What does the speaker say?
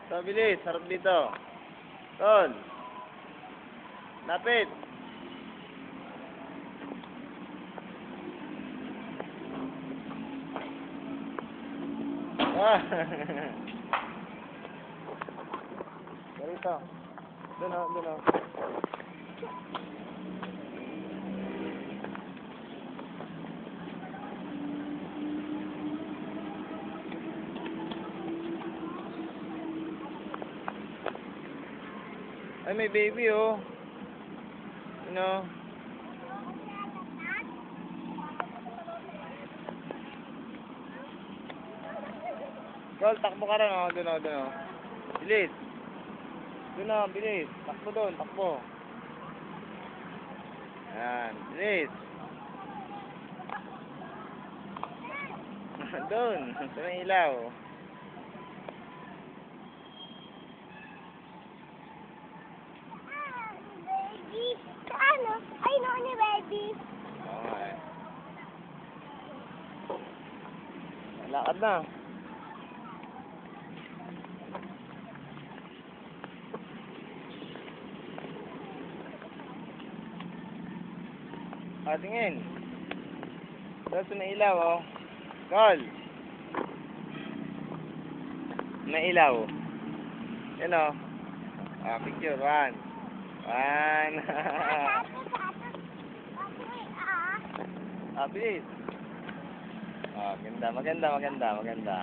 So, bilis. Harap dito. Tol. Lapit. Ah. Dito. Doon o, doon o. Ay, may baby oh. Ano? Tol, takbo ka rin oh. Doon o, doon o. Bilis. Doon o, bilis. Takbo doon, takbo. Ayan, bilis. Doon, sa may ilaw. Baby, ano? Ay, no, ni baby. Okay. Lakad na. Tingin. Tapos may ilaw, oh. Call. May ilaw. Yan, oh. Picture. One. Bilis. Ganda. Maganda. Maganda.